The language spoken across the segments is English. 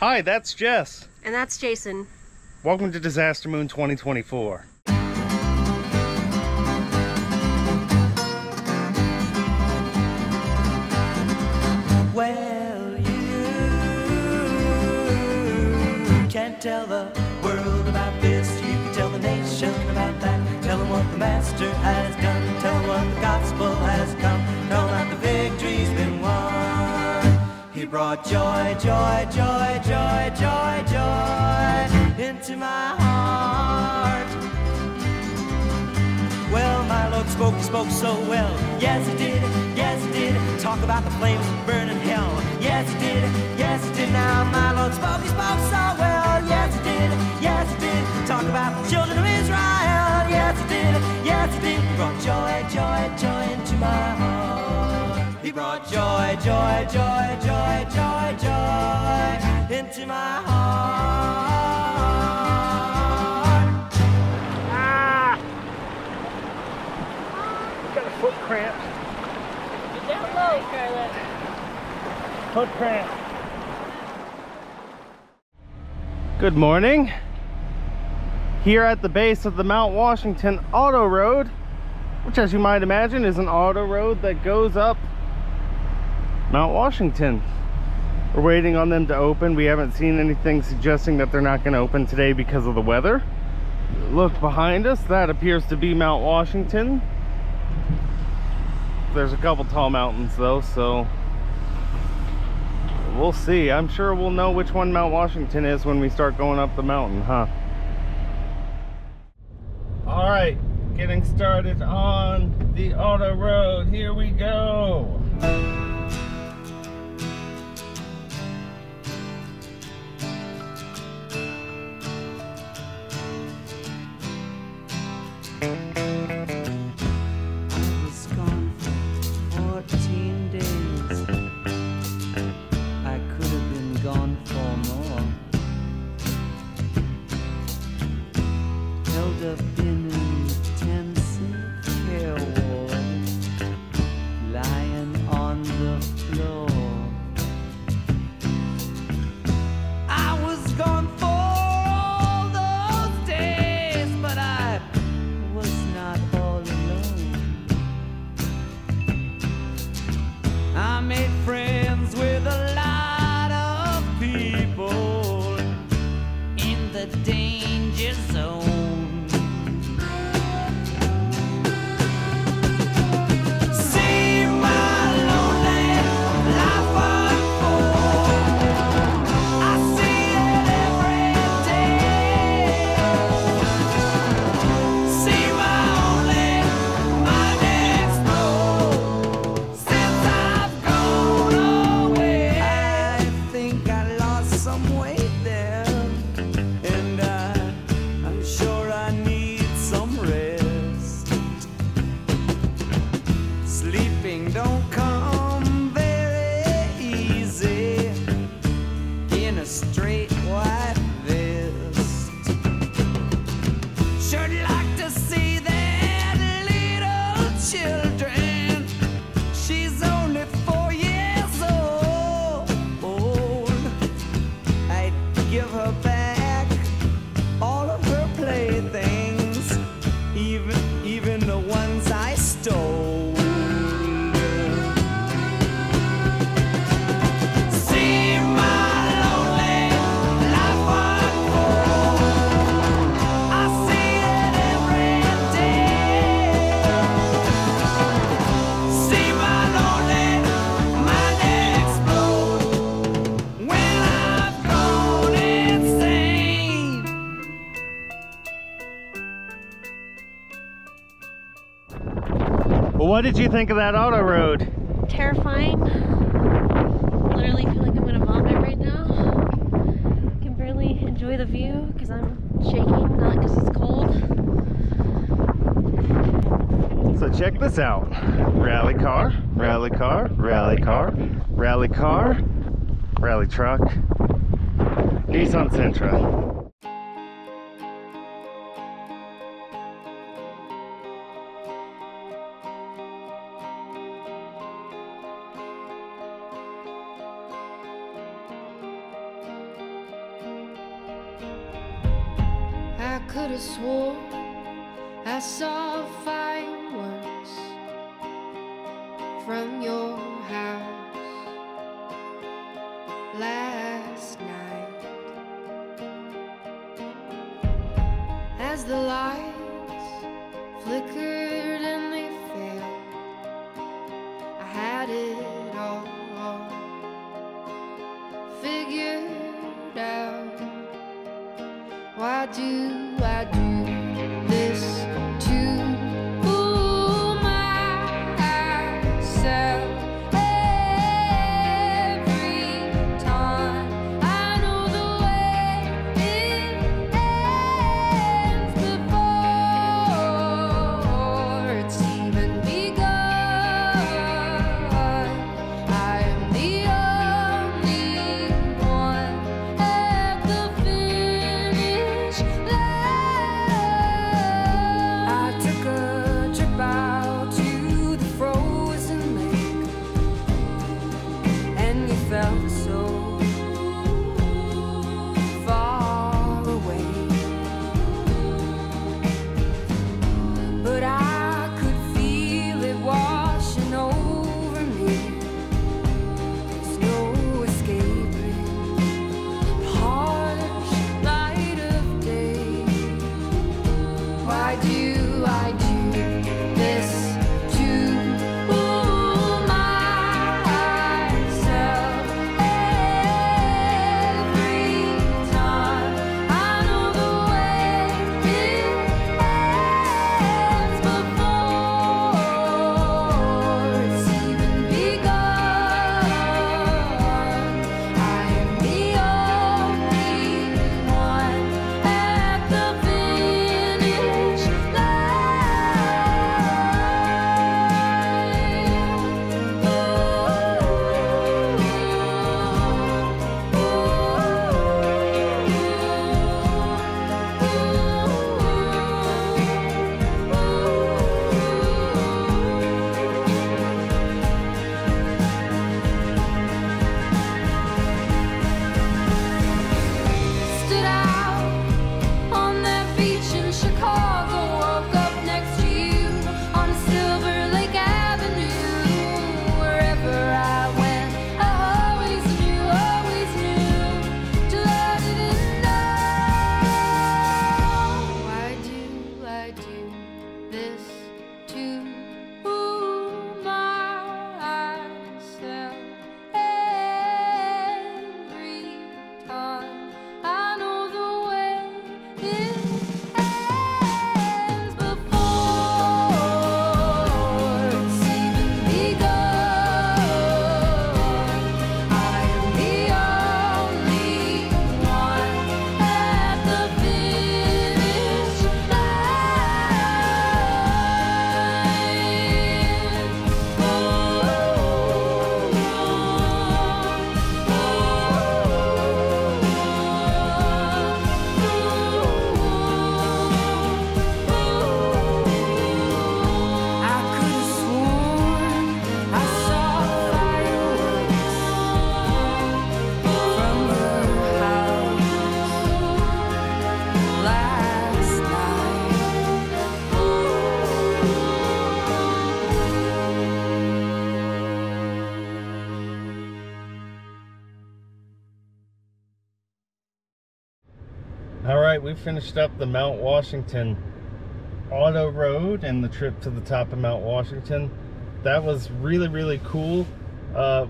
Hi, that's Jess. And that's Jason. Welcome to DisasterMoon 2024. Well, you can't tell the world about this. You can tell the nation about that. Tell them what the Master has done. Tell them what the gospel has come. Tell them that the victory's been won. He brought joy, joy, joy, joy, joy, joy into my heart. Well, my Lord spoke, he spoke so well. Yes, he did, yes, he did. Talk about the flames of burning hell. Yes, he did, yes, he did. Now, my Lord spoke, he spoke so well. Yes, he did, yes, he did. Talk about the children of Israel. Yes, he did, yes, he did. He brought joy, joy, joy into my heart. He brought joy, joy, joy, joy, joy, joy into my heart. Ah! Got a foot cramp. Get down low, Scarlett. Foot cramp. Good morning. Here at the base of the Mount Washington Auto Road, which, as you might imagine, is an auto road that goes up Mount Washington. We're waiting on them to open. We haven't seen anything suggesting that they're not going to open today because of the weather. Look behind us, that appears to be Mount Washington. There's a couple tall mountains though, so we'll see. I'm sure we'll know which one Mount Washington is when we start going up the mountain, huh? All right, getting started on the auto road. Here we go. Well, what did you think of that auto road? Terrifying. Literally feel like I'm gonna vomit right now. I can barely enjoy the view because I'm shaking, not because it's cold. So check this out. Rally car, rally car, rally car, rally car, rally truck, Nissan Sentra. could have sworn I saw fireworks from your house last night. As the lights flickered and they failed, I had it all figured out. Why do I do this to myself every time? I know the way it ends before it's even begun. I am the only one at the finish line. I took a trip out to the frozen lake, and you felt so far away. But I could feel it washing over me. There's no escaping the harsh light of day. Why do I do this to myself every time? I know the way it ends before it's even begun. I am the only one at the finish stood out on that beach in Chicago, woke up next to you on Silver Lake Avenue. Wherever I went, I always knew till I didn't know. Why do I do this to myself every time? I know the way it ends before it's even begun. I am the only one at the finish I could have sworn I saw fireworks from your house last All right, we finished up the Mount Washington auto road and the trip to the top of Mount Washington. That was really, really cool.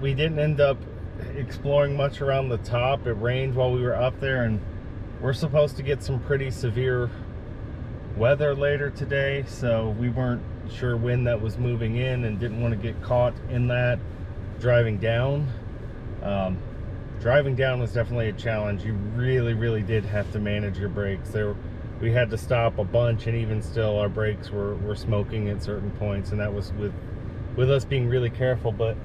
We didn't end up exploring much around the top. It rained while we were up there, and we're supposed to get some pretty severe weather later today, so we weren't sure when that was moving in and didn't want to get caught in that driving down. Driving down was definitely a challenge. You really, really did have to manage your brakes. We had to stop a bunch, and even still our brakes were smoking at certain points, and that was with us being really careful. But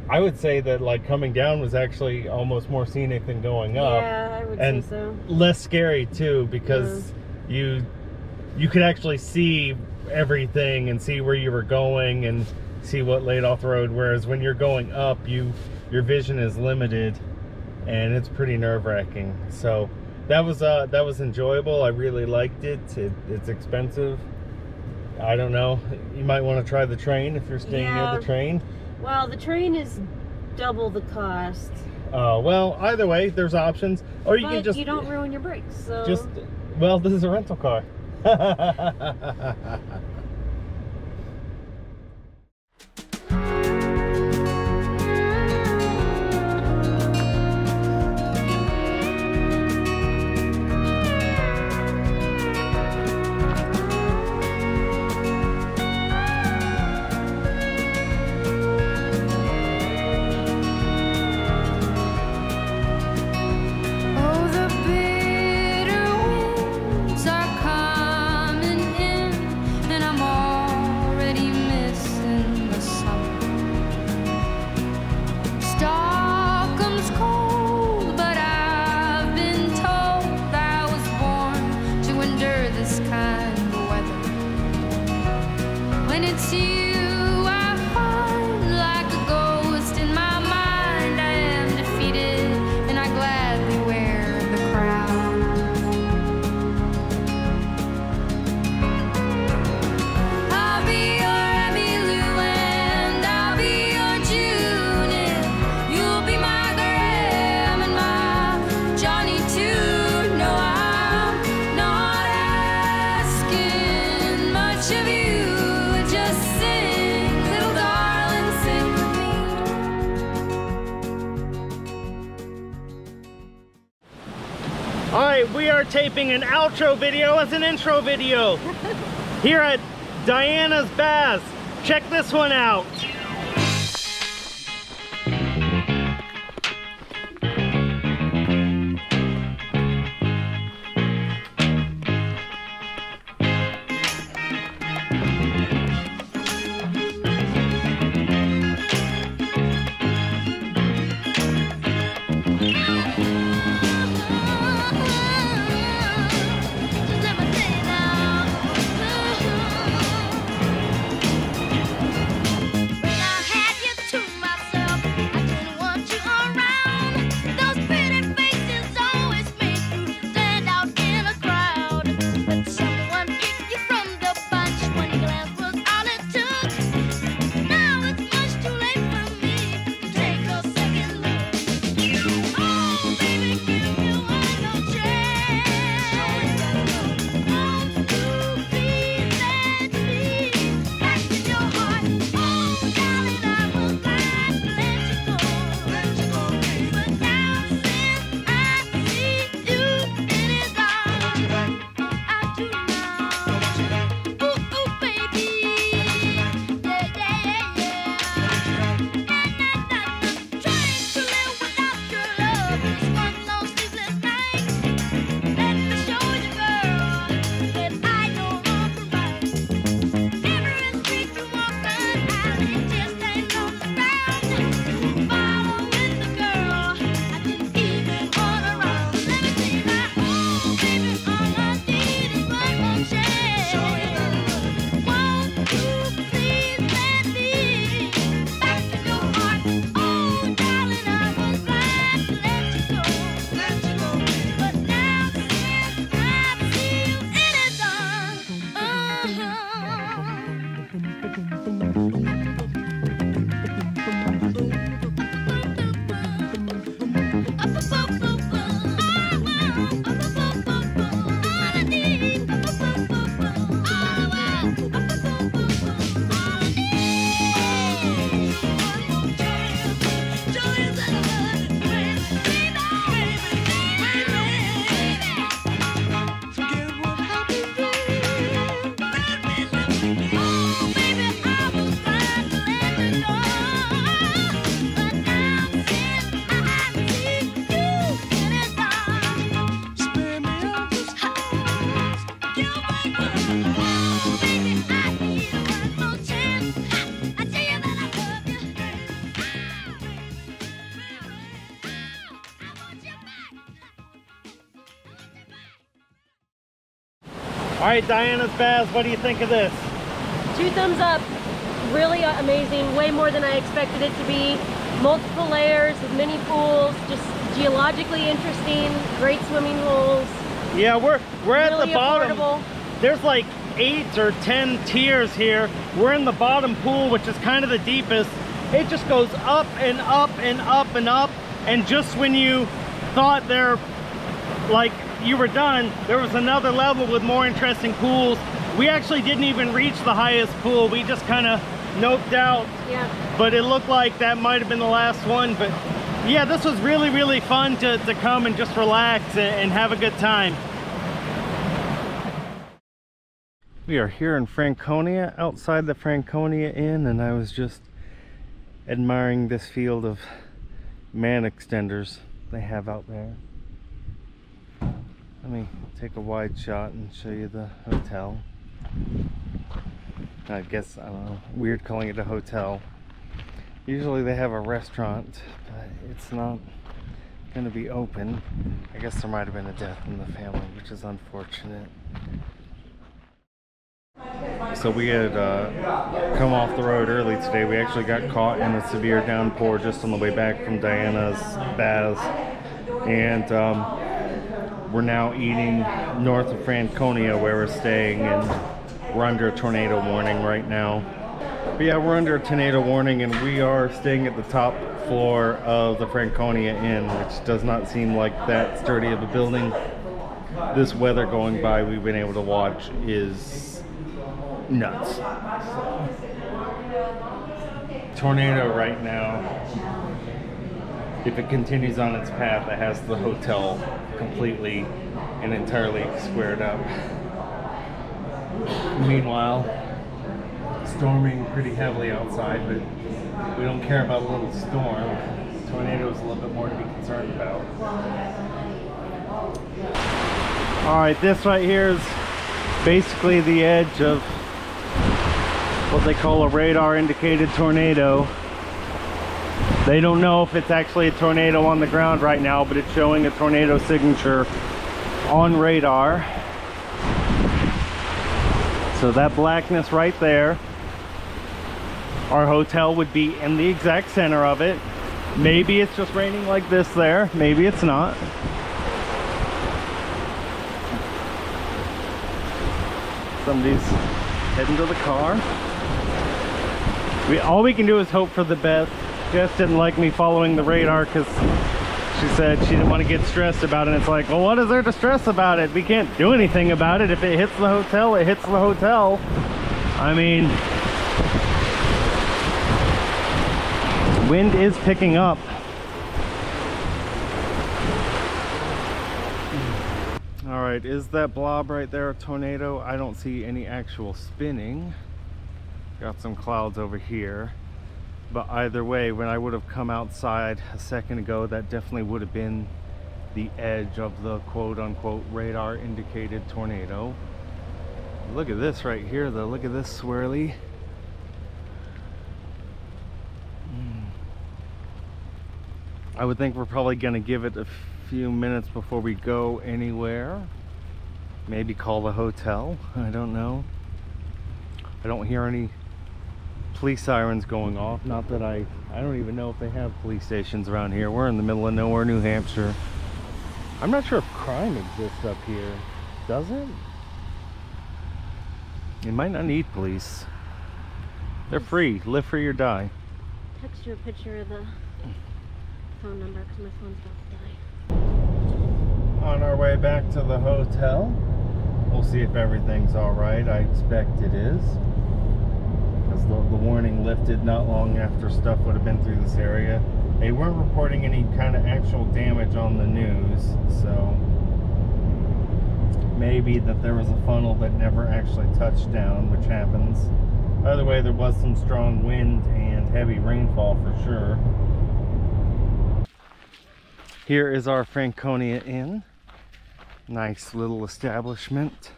I would say that like coming down was actually almost more scenic than going up. Yeah, I would and say so. Less scary too, because you could actually see everything and see where you were going and see what laid off the road, whereas when you're going up, your vision is limited and it's pretty nerve-wracking. So that was enjoyable. I really liked it. It's expensive. I don't know. You might want to try the train if you're staying near the train. Well, the train is double the cost. Well, either way, there's options. Or you can just... you don't ruin your brakes, so... Just... Well, this is a rental car. Oh, the bitter winds are coming in, and I'm already missing the summer. Stockholm's cold, but I've been told I was born to endure this kind of weather. When it's you, I find like a ghost in my mind. I am defeated, and I gladly wear the crown. I'll be your Emmylou and I'll be your June. You'll be my Graham and my Johnny too. No, I'm not asking much of you. Just sing, little darling, sing with me. All right, we are taping an outro video as an intro video here at Diana's Baths. Check this one out. Just let me say now. All right, Diana's Baths, what do you think of this? 2 thumbs up. Really amazing. Way more than I expected it to be. Multiple layers with mini pools. Just geologically interesting, great swimming holes. Yeah, we're at Really the bottom. affordable. There's like 8 or 10 tiers here. We're in the bottom pool, which is kind of the deepest. It just goes up and up and up and up. And just when you thought like you were done, there was another level with more interesting pools. We actually didn't even reach the highest pool. We just kind of noped out. Yeah. But it looked like that might have been the last one. But yeah, this was really, really fun to come and just relax and have a good time. We are here in Franconia, outside the Franconia Inn, and I was just admiring this field of man extenders they have out there. Let me take a wide shot and show you the hotel. I guess, I don't know, weird calling it a hotel. Usually they have a restaurant, but it's not going to be open. I guess there might have been a death in the family, which is unfortunate. So we had come off the road early today. We actually got caught in a severe downpour just on the way back from Diana's baths. And we're now eating north of Franconia where we're staying, and we're under a tornado warning right now. But yeah, we're under a tornado warning, and we are staying at the top floor of the Franconia Inn, which does not seem like that sturdy of a building. This weather going by we've been able to watch is nuts. Tornado right now. If it continues on its path, it has the hotel completely and entirely squared up. Meanwhile, storming pretty heavily outside, but we don't care about a little storm. Tornadoes a little bit more to be concerned about. All right, this right here is basically the edge of what they call a radar indicated tornado. They don't know if it's actually a tornado on the ground right now, but it's showing a tornado signature on radar. So that blackness right there, our hotel would be in the exact center of it. Maybe it's just raining like this there, maybe it's not. Somebody's heading to the car. All we can do is hope for the best. Jess didn't like me following the radar because she said she didn't want to get stressed about it. And it's like, well, what is there to stress about it? We can't do anything about it. If it hits the hotel, it hits the hotel. I mean, wind is picking up. All right, is that blob right there a tornado? I don't see any actual spinning. Got some clouds over here. But either way, when I would have come outside a second ago, that definitely would have been the edge of the quote-unquote radar indicated tornado. Look at this right here though. Look at this swirly. I would think we're probably gonna give it a few minutes before we go anywhere. Maybe call the hotel. I don't know. I don't hear any police sirens going off. Not that I don't even know if they have police stations around here. We're in the middle of nowhere, New Hampshire. I'm not sure if crime exists up here. Does it? You might not need police. They're free. Live free or die. Text you a picture of the phone number because my phone's about to die. On our way back to the hotel. We'll see if everything's all right. I expect it is. The warning lifted not long after stuff would have been through this area. They weren't reporting any kind of actual damage on the news, so maybe that there was a funnel that never actually touched down, which happens. By the way, there was some strong wind and heavy rainfall for sure. Here is our Franconia Inn. Nice little establishment.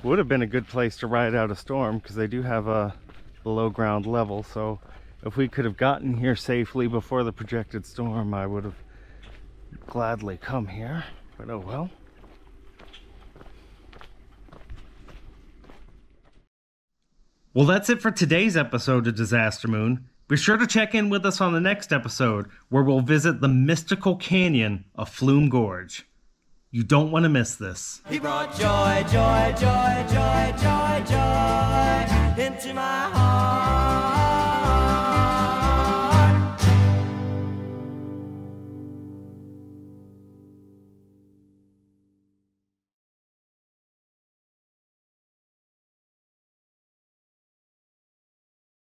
Would have been a good place to ride out a storm because they do have a below ground level, so if we could have gotten here safely before the projected storm, I would have gladly come here, but oh well. Well, that's it for today's episode of Disaster Moon. Be sure to check in with us on the next episode, where we'll visit the mystical canyon of Flume Gorge. You don't want to miss this. He brought joy, joy, joy, joy, joy, joy into my heart.